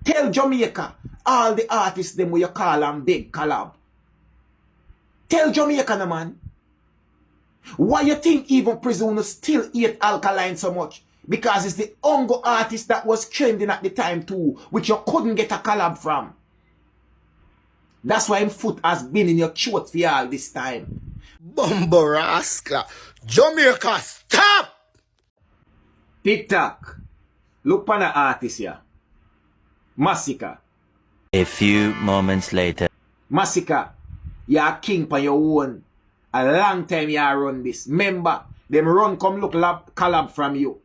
Tell Jamaica, all the artists them where you call them big Callob. Tell Jamaica, no man. Why you think even prisoners still hate Alkaline so much? Because it's the Ongo artist that was trending at the time too, which you couldn't get a collab from. That's why him foot has been in your throat for all this time. Bumbo rascal. Jamaica, stop! TikTok. Look pan the artist here. Masicka. A few moments later. Masicka, you're a king for your own. A long time you run this. Remember, them run come look collab from you.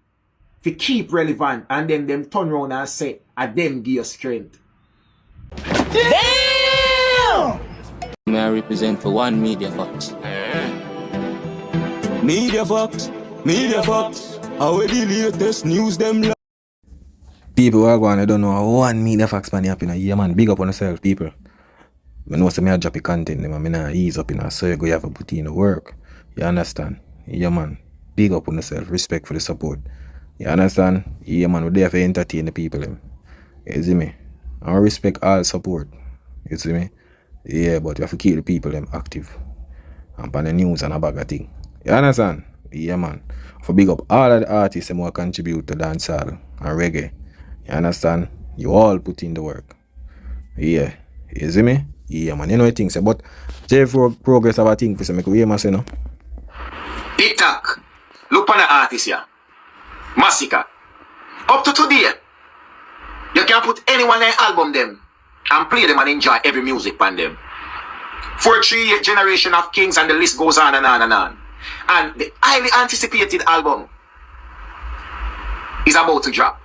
To keep relevant, and then them turn around and say, I them give you strength. Damn! May I represent for one Media Fox. Media Fox, Media Fox. How the latest news them? People who are going, I don't know, one Media Fox man up in a year, man. Big up on yourself, people. I know some I drop the content, them, I mean, ease up in a circle, you have to put in the work. You understand? Yeah, man. Big up on yourself, respect for the support. You understand? Yeah, man, we're there to entertain the people, them. You see me? I respect all support. You see me? Yeah, but you have to keep the people, them, active. And on the news and a bag of thing. You understand? Yeah, man. For big up all of the artists who contribute to dancehall and reggae. You understand? You all put in the work. Yeah. You see me? Yeah, man. You know what things, but progress of a thing for some make we must, you know. TikTok. Look on the artist here. Masicka. Up to today, you can put anyone in album them and play them and enjoy every music on them. For 3 generation of kings and the list goes on and on and on. And the highly anticipated album is about to drop.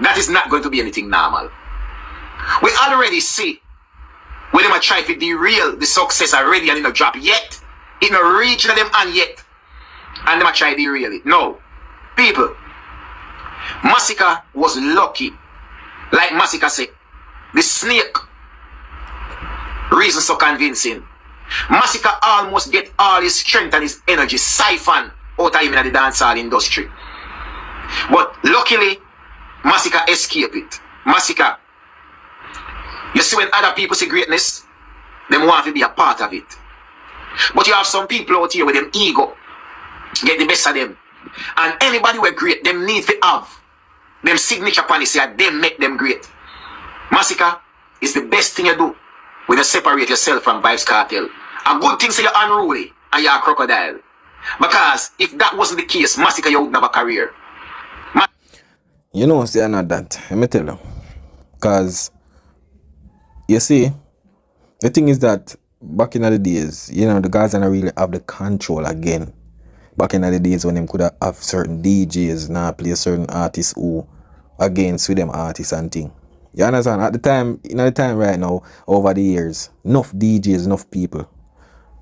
That is not going to be anything normal. We already see when them a try to derail the success already and it no drop yet. It no reach to them and yet. And them a try to derail it. No. People, Masicka was lucky. Like Masicka said, the snake reason so convincing. Masicka almost get all his strength and his energy siphoned out of him in the dancehall industry. But luckily, Masicka escaped it. Masicka, you see when other people see greatness, them want to be a part of it. But you have some people out here with them ego, get the best of them. And anybody who great, them need to have them signature policy and them make them great. Masicka is the best thing you do when you separate yourself from Vybz Kartel. A good thing say you're unruly and you're a crocodile. Because if that wasn't the case, Masicka, you wouldn't have a career. You know, say not that. Let me tell you. Because, you see, the thing is that back in the days, you know, the guys don't really have the control again. Back in the days when them could have certain DJs now play certain artists who against with them artists and thing. You understand? At the time, in the time right now, over the years, enough DJs, enough people.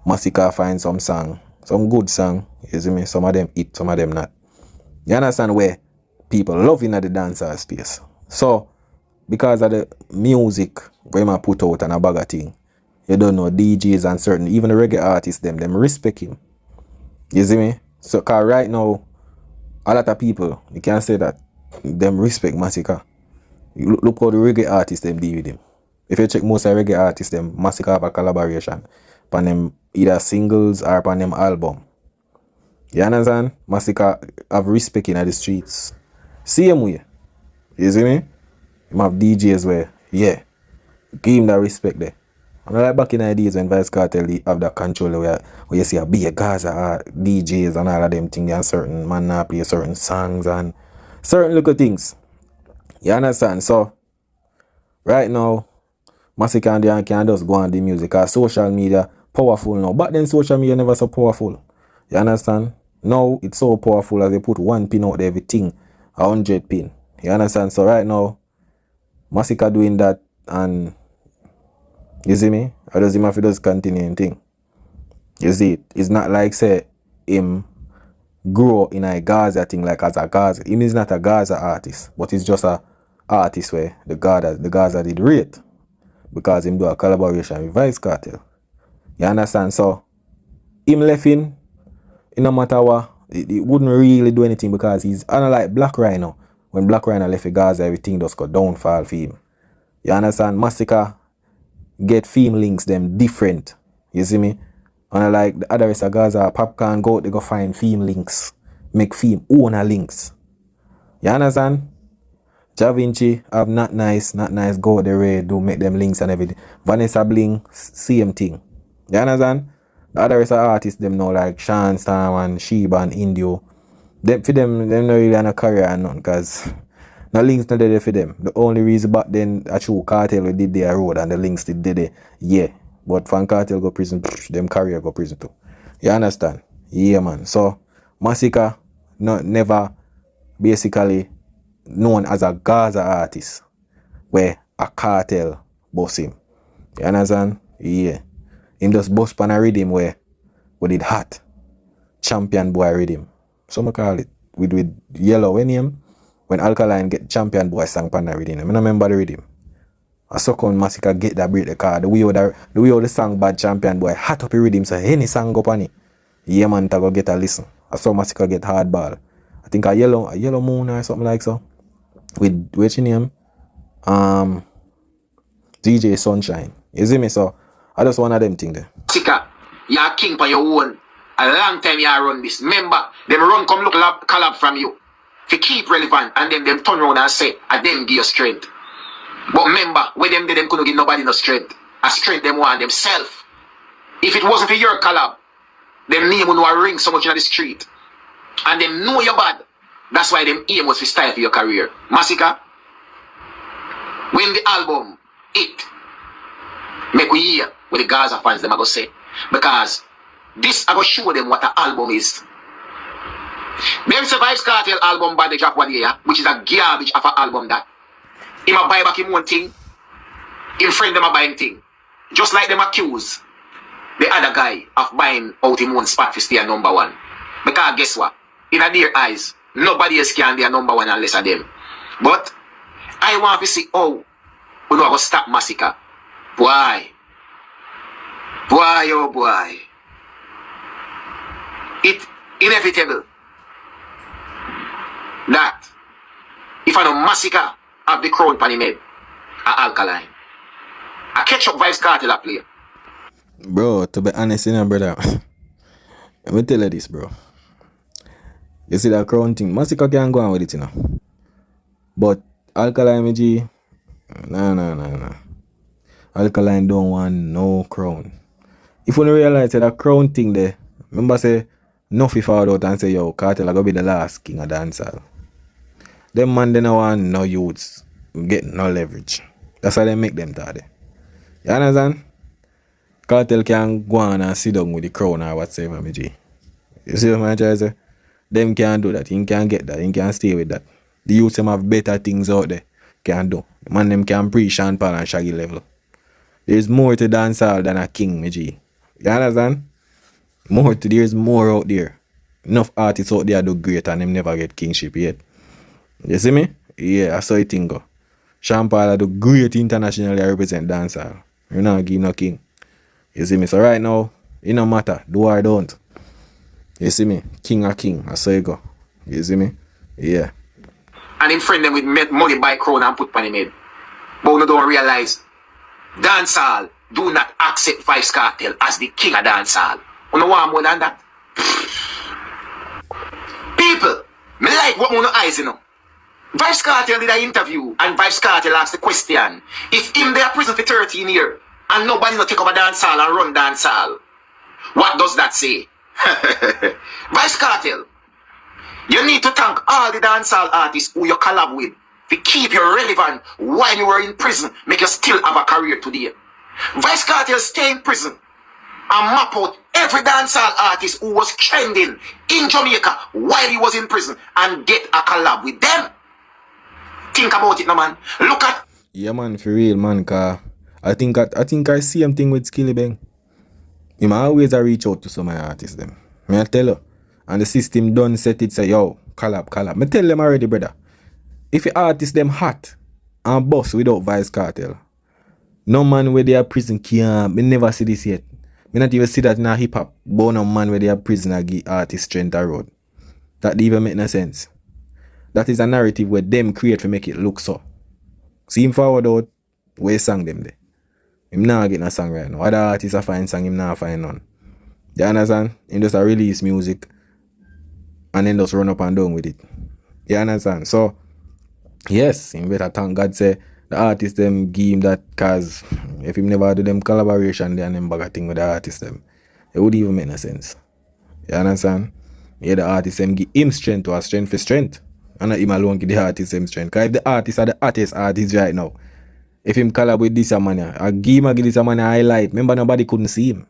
Masicka find some song, some good song, you see me? Some of them hit, some of them not. You understand where people love in the dancer space. So, because of the music where I put out and a bag of thing, you don't know DJs and certain, even the reggae artists, them respect him. You see me? So, cause right now, a lot of people, you can't say that, them respect Masicka. You look how the reggae artists them deal with him. If you check most of the reggae artists, them Masicka have a collaboration on them either singles or on them album. You understand? Masicka have respect in the streets. Same way. You see me? You have DJs where, yeah, give him that respect there. And like back in the days when Vybz Kartel have that control where you see a big Gaza DJs and all of them things and certain man now play certain songs and certain little things. You understand? So, right now, Masicka and them can just go on the music because social media powerful now. Back then, social media never so powerful. You understand? Now, it's so powerful as they put one pin out there, everything, 100 pin. You understand? So, right now, Masicka doing that and you see me? Or does him have to just continue him thing? You see it? It's not like, say, him grow in a Gaza thing like as a Gaza. Him is not a Gaza artist, but he's just a artist where the Gaza did rate. Because him do a collaboration with Vybz Kartel. You understand? So, him left in no matter what, it wouldn't really do anything because he's unlike Black Rhino. When Black Rhino left in Gaza, everything just got downfall for him. You understand? Masicka get theme links them different. You see me? And like the other rest of Gaza, Popcorn go, they go find theme links. Make theme owner links. You understand? Ja Vinci have not nice go the way do make them links and everything. Vanessa Bling, same thing. You understand? The other rest of artists them know like Sean Storm and Sheba and Indio. Them for them not really on a career and none cause no links not there for them. The only reason back then a true Kartel we did their road and the links did there. Yeah. But fan Kartel go prison, them career go prison too. You understand? Yeah man. So Masicka never basically known as a Gaza artist where a Kartel boss him. You understand? Yeah. Him just boss pan a rhythm where did hot. Champion boy rhythm. Some call it with yellow when him when Alkaline get champion boy sang pan a rhythm. I don't remember the rhythm. I saw when Masicka get that break the car. The way how the song bad champion boy hot up the rhythm so any song go pan it. Yeah man to go get a listen. I saw Masicka get hardball. I think a yellow moon or something like so. With what's your name? DJ Sunshine. You see me? So I just one of them thing there. Masicka, you're a king for your own. A long time you run this. Remember, them run come look Callob from you. If you keep relevant and then them turn around and say, I them give you strength. But remember, when them did them couldn't give nobody no strength. A strength them want themselves. If it wasn't for your Callob, them name would not ring so much in the street. And them know you're bad. That's why them aim was to style for your career. Masicka, when the album hit, make we hear what the Gaza fans them are going to say. Because this I go show them what the album is. Them Survive Kartel album by the drop one year, which is a garbage of an album that. Him a buy back him one thing, him friend them a buying thing. Just like them accuse the other guy of buying out him one spot to stay at number one. Because guess what? In their eyes, nobody else can be a number one unless of them. But I want to see how we know how to stop Masicka. Boy, oh boy. It's inevitable that if I know Masicka have the crown pan him head, a Alkaline, a catch up Vibes Kartel a player. Bro, to be honest, brother, let me tell you this, bro. You see that crown thing, Masicka can go on with it, But Alkaline, G, no. Alkaline don't want no crown. If you don't realize that crown thing there, remember say, Nuffy found out and say, yo, Kartel gonna be the last king of dancehall. Them man they don't want no youths get no leverage. That's why they make them that. You understand? Kartel can go on and sit down with the crown or whatsoever, me G. You see what I'm trying to say? Them can't do that. He can't get that. He can't stay with that. The youths them have better things out there. Can't do. The man them can pre Sean Paul and Shaggy level. There's more to dancehall than a king, me G. You understand? There's more out there. Enough artists out there do great and them never get kingship yet. You see me? Yeah, I saw it thing go. Sean Paul do great internationally represent dancehall. You know, give no king. You see me? So right now, it no matter. Do or don't. You see me? King or king. I saw it go. You see me? Yeah. And him friend them with money buy crown and put on him head. But we don't realize dancehall do not accept Vybz Kartel as the king of dancehall. You know want more than that? People, me like what my eyes, Vybz Kartel did an interview and Vybz Kartel asked the question, if him they are prison for 13 years and nobody no take over dancehall and run dancehall, what does that say? Vybz Kartel, you need to thank all the dancehall artists who you collab with to keep you relevant while you were in prison, make you still have a career today. Vybz Kartel stay in prison and map out every dancehall artist who was trending in Jamaica while he was in prison and get a collab with them. Think about it, no man. Look at. Yeah, man, for real, man. Cause I think I see him thing with Skilly Bang. Him always I reach out to some of my artists them. Me I tell you, and the system done set it say yo collab. Me tell them already, brother. If the artist them hot and boss without Vybz Kartel, no man where they are prison can. Me never see this yet. Me not even see that in a hip hop. But no man where they are prison and give artist strength a road. That even make no sense. That is a narrative where them create to make it look so. See him forward out, Where sang them there? Him not getting a song right now. Other artists are find song, him not find none. You understand? Him just a release music and then just run up and down with it. You understand? So, yes, him better thank God say the artist them give him that, cause if him never do them collaboration there and them bag a thing with the artist them, it would even make no sense. You understand? Yeah, the artist them give him strength or strength for strength. And not him alone give the artist them strength. Cause if the artist are the artist right now, if him collab with this man, I give this man a highlight. Remember nobody couldn't see him.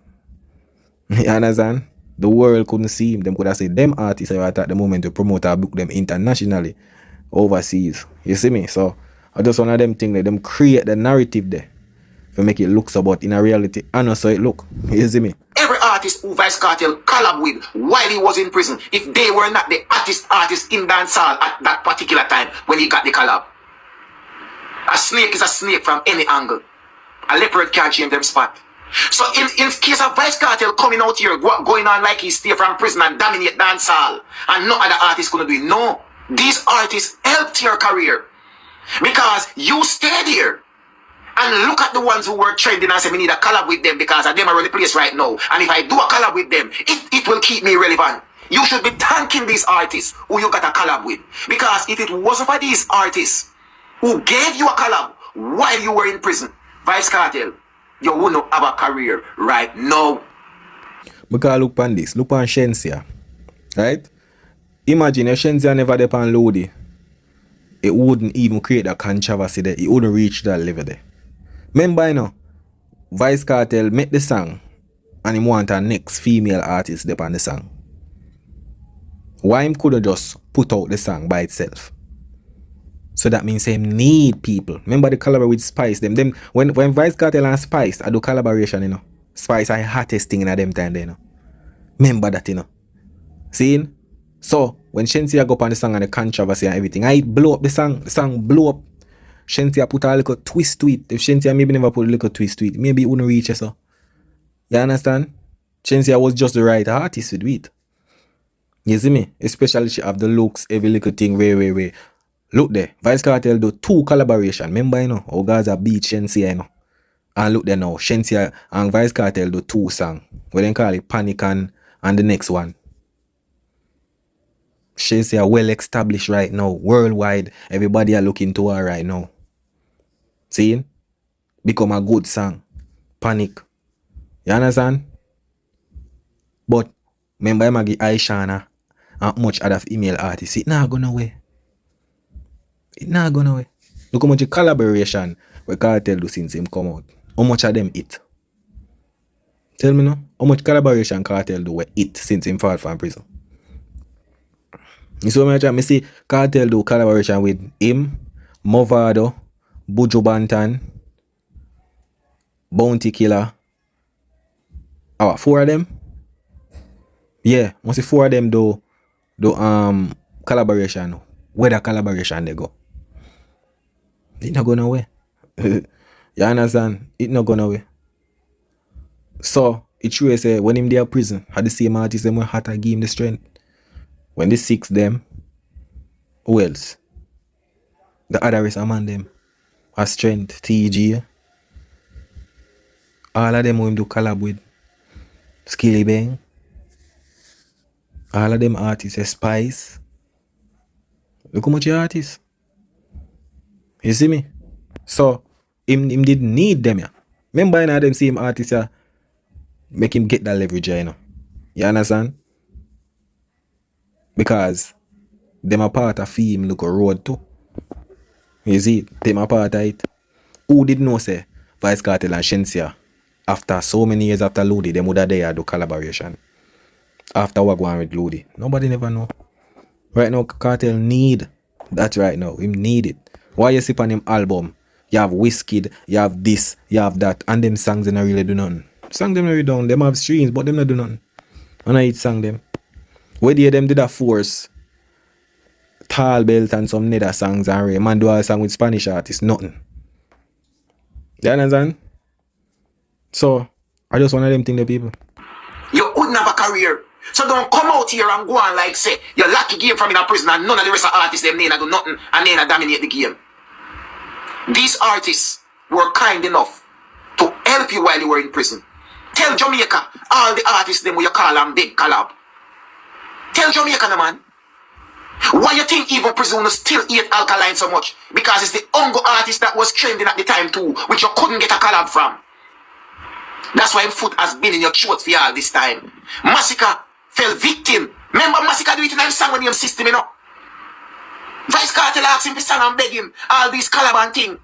You understand? The world couldn't see him. Them could have said them artists are at the moment to promote or book them internationally, overseas. You see me? So I just one of them things that them create the narrative there to make it look so, but in a reality, I know so it look. You see me? Every artist who Vice Kartel collab with while he was in prison, if they were not the artist in dancehall at that particular time when he got the collab. A snake is a snake from any angle. A leopard can't change them spot. So in case of Vice Kartel coming out here, going on like he stay from prison and dominate dancehall, and no other artist gonna do it. No. These artists helped your career. Because you stayed here. And look at the ones who were trending and say we need a collab with them because of them are on the place right now. And if I do a collab with them, it will keep me relevant. You should be thanking these artists who you got a collab with. Because if it wasn't for these artists who gave you a collab while you were in prison, Vice Kartel, you wouldn't have a career right now. Because look on this, look on Shensia. Right? Imagine if Shensia never depend on Lodi, it wouldn't even create a controversy there. It wouldn't reach that level there. Remember, you know, Vice Kartel make the song and he want a next female artist dep on the song. Why him couldn't just put out the song by itself? So that means him need people. Remember the collaboration with Spice. Them when Vice Kartel and Spice I do collaboration, you know. Spice are the hottest thing in them time there, you know. Remember that, you know. See? So when Shensia go up on the song and the controversy and everything, I blow up the song blow up. Shensia put a little twist to it. If Shensia maybe never put a little twist to it, maybe it wouldn't reach us. So. You understand? Shensia was just the right artist to do it. You see me? Especially she have the looks, every little thing, way. Look there. Vice Kartel do 2 collaboration. Remember, you know, how guys are beat Shensia, you know. And look there now. Shensia and Vice Kartel do 2 songs. We then call it Panic and the next one. Shensia well established right now. Worldwide. Everybody are looking to her right now. See? Become a good song. Panic. You understand? But remember I give Aishana and much other female artists. It not gonna away. It not gonna away. Look how much collaboration we Kartel do since him come out. How much of them it? Tell me no. How much collaboration Kartel do we it since him fall from prison? You see what I see Kartel do collaboration with him, Mavado, Buju Banton, Bounty Killer. 4 of them? Yeah, must see 4 of them do collaboration. Where the collaboration they go? It not going away. You understand? It not going away. So it true say when him there prison, had the same artist them when had to give him the strength. When they 6 them, who else? The other is among them. A strength, TG. All of them who him do collab with. Skilly Bang. All of them artists, Spice. Look how much artists. You see me? So, him didn't need them, yeah. Remember, you know, them same artists, yeah, make him get that leverage, you know. You understand? Because them a part of him look a road too. You see, them a part of it. Who did know say Vice Kartel and Shensia after so many years after Lodi, them would have there do collaboration. After what going with Lodi. Nobody never know. Right now, Kartel need that right now. Him need it. Why you see on him album? You have Whiskey, you have this, you have that, and them songs they not really do nothing. Songs them not really down. Them have streams, but them not do nothing. And I sang them. Where they them did a force Tall Belt and some nether songs and Ray. Man do a song with Spanish artists, nothing. You understand? So I just one of them thing the people. You wouldn't have a career. So don't come out here and go on like say you lock the game from in a prison and none of the rest of artists them they not do nothing and they not dominate the game. These artists were kind enough to help you while you were in prison. Tell Jamaica, all the artists them where you call them big Callob. Tell Jamaica, no man. Why you think even prisoners still hate Alkaline so much? Because it's the Ungo artist that was trending at the time too, which you couldn't get a collab from. That's why him foot has been in your throat for all this time. Masicka fell victim. Remember Masicka do it in that song when him system, you know? Vice Kartel asked him to sing and beg him all these collab and thing.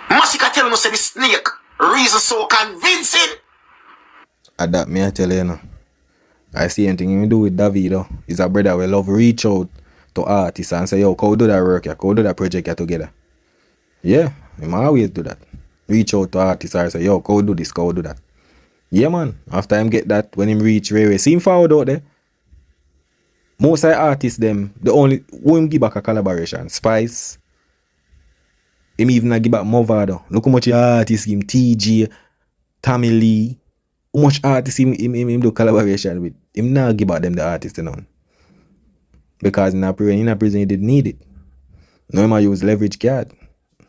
Masicka tell him to say the snake reason so convincing. At that, me I tell you, no. I see anything you do with Davido. He's a brother we love reach out to artists and say, yo, go do that work, go do that project together. Yeah, we might always do that. Reach out to artists and say, yo, go do this, go do that. Yeah, man. After him get that, when him reach Ray, see him forward out there. Most of the artists, them, the only, who him give back a collaboration? Spice. Him even give back Mavado. Look how much artists give him TG, Tammy Lee. How much artists him do collaboration with? Him not give back them the artists none. Because in a prison he didn't need it. No him use leverage card.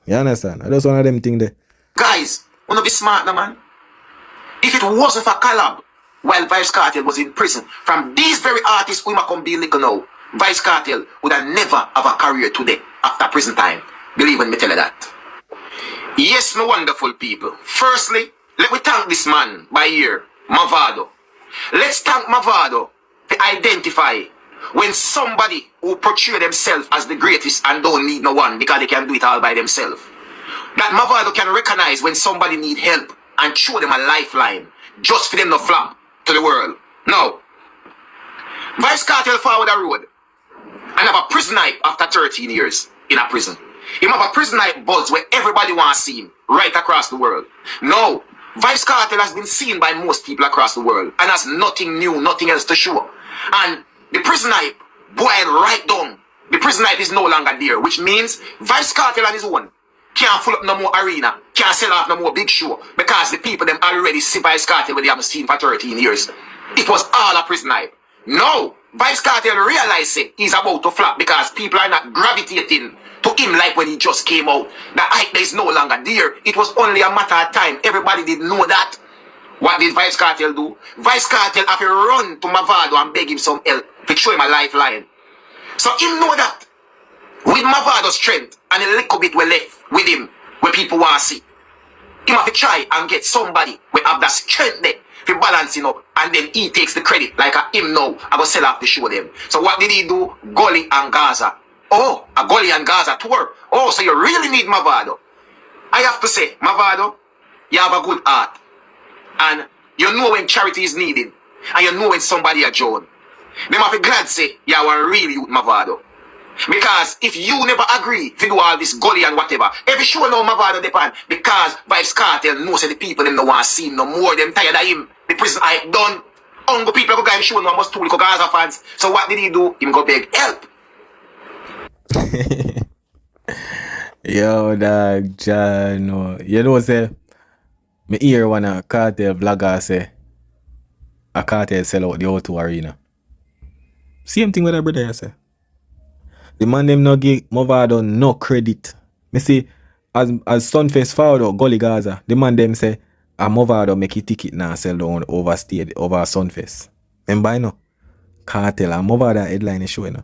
You understand? That's one of them things there. Guys, wanna be smart now, man. If it wasn't for Callob, while Vice Kartel was in prison, from these very artists who might come be legal now, Vice Kartel would have never have a career today after prison time. Believe when me tell you that. Yes, my wonderful people. Firstly, let me thank this man by here, Mavado. Let's thank Mavado to identify when somebody who portray themselves as the greatest and don't need no one because they can do it all by themselves. That Mavado can recognize when somebody need help and show them a lifeline just for them to flap to the world. No. Vice Kartel forward the road and have a prison night after 13 years in a prison. He have a prison night buzz where everybody wants to see him right across the world. No. Vice Kartel has been seen by most people across the world and has nothing new, nothing else to show. And the prison hype boiled right down. The prison hype is no longer there, which means Vice Kartel on his own can't full up no more arena, can't sell off no more big show because the people them already see Vice Kartel when they haven't seen for 13 years. It was all a prison hype. No, Vice Kartel realized it. He's about to flop because people are not gravitating to him like when he just came out. The hype is no longer there. It was only a matter of time. Everybody did know that. What did Vice Kartel do? Vice Kartel have to run to Mavado and beg him some help to show him a lifeline. So him know that with Mavado's strength and a little bit we left with him where people want to see, him have to try and get somebody we have that strength there for balancing up, and then he takes the credit like a him now I go sell off the show them. So what did he do? Gully and Gaza. Oh, a Gully and Gaza tour. Oh, so you really need Mavado. I have to say, Mavado, you have a good heart. And you know when charity is needed. And you know when somebody are Joan. Them have to glad say, you are really with Mavado. Because if you never agree to do all this gully and whatever, every show now Mavado depend. Because Vice Kartel knows that the people them don't want to see him no more. Them tired of him. The prison hype done. Ungo people go and show him almost 2 Gaza fans. So what did he do? Him go beg help. Yo, dog, John, no. You know, say, me hear one a Kartel vlogger say, a Kartel sell out the O2 arena. Same thing with that brother, you say. The man them no give Mavado no credit. Me see, as Sunfest forward out Gully Gaza, the man them say, a Mavado make a ticket now sell down over Sunfest. Remember, you know, Kartel and Mavado headline is showing.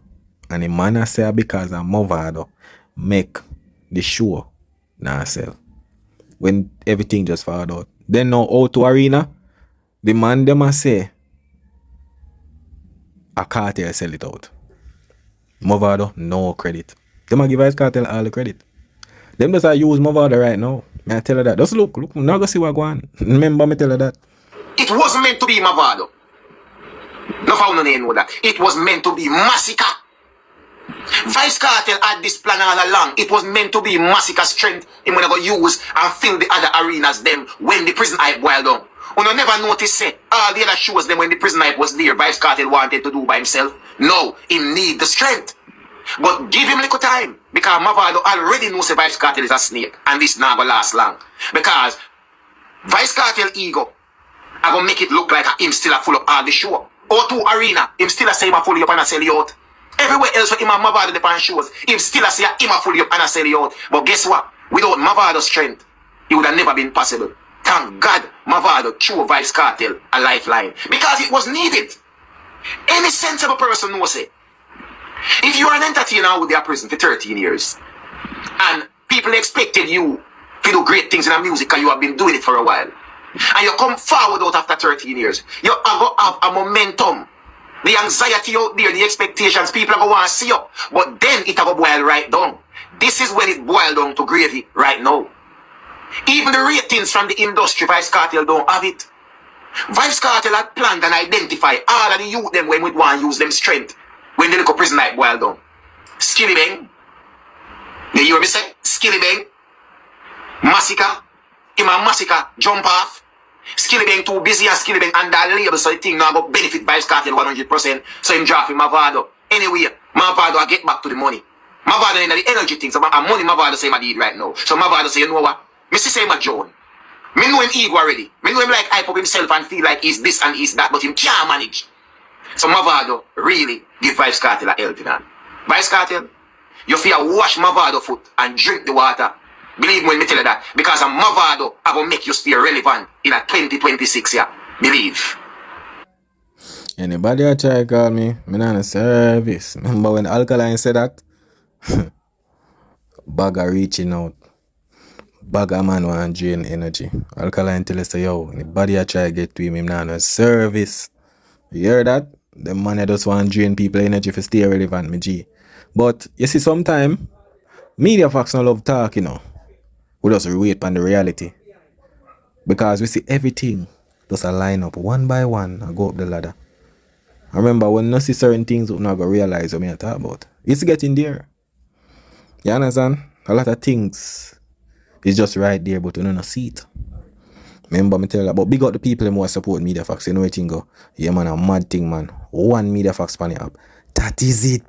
And the man say because a Mavado make the show now sell. When everything just found out. Then now out to arena, the man them a say a Kartel sell it out. Mavado, no credit. Them a give Vice Kartel all the credit. Them just a use Mavado right now. May I tell her that. Just look, now go see what go on. Remember me tell her that. It wasn't meant to be Mavado. No found no name know that. It was meant to be Masicka. Vice Kartel had this plan all along. It was meant to be Masicka's strength him gonna go use and fill the other arenas them when the prison hype boiled down. You never notice say all the other shows them when the prison hype was there, Vice Kartel wanted to do by himself. No, he need the strength. But give him little time. Because Mavado already knows that Vice Kartel is a snake. And this not gonna last long. Because Vice Kartel ego I gonna make it look like him still a full up all the show. O2 arena, him still a say him a fully up and a sell you out. Everywhere else where him and Mavado depend shows, him still a say him a fully up and a sell you out. But guess what? Without Mavado's strength, it would have never been possible. Thank God Mavado threw Vibes Kartel a lifeline. Because it was needed. Any sensible person knows it. If you are an entertainer out there prison for 13 years, and people expected you to do great things in the music and you have been doing it for a while, and you come forward out after 13 years, you are going to have a momentum. The anxiety out there, the expectations, people are going to want to see you. But then it will boil right down. This is when it boils down to gravy right now. Even the ratings from the industry, Vibes Kartel don't have it. Vibes Kartel had planned and identified all of the youth them when we want to use them strength. When they look at prison like boil down. Skilly Bang. You hear me say? Skilly Bang. Masicka. Him and Masicka jump off. Skilly Bang too busy and Skilly Bang under label, so the thing now go benefit Vibes Kartel 100%. So him draft him Mavado. Anyway, Mavado I get back to the money. Mavado in the energy things. And money Mavado say I did right now. So Mavado say, you know what? Me see say him a Joan. Me know him ego already. Me know him like hype up himself and feel like he's this and he's that, but him can't manage. So Mavado really give Vibes Kartel a helping hand. Vibes Kartel, you feel wash Mavado foot and drink the water. Believe me when me tell you that. Because a Mavado I will make you stay relevant in a 2026 year. Believe. Anybody a try call me not a service. Remember when Alkaline said that? Bagger reaching out. Bagger man want drain energy. Alkaline tell us, yo, anybody a try get to him not a service. You hear that? The man that just want to drain people energy for stay relevant, me G. But you see, sometime media facts don't love talk, you know. We just wait on the reality. Because we see everything just a line up one by one and go up the ladder. I remember when you see certain things you're not gonna realize what I talk about. It's getting there. You understand? A lot of things is just right there, but you don't see it. Remember me tell you about big up the people who support media facts. You know what you go? Yeah man, a mad thing man. One media facts pan it up. That is it.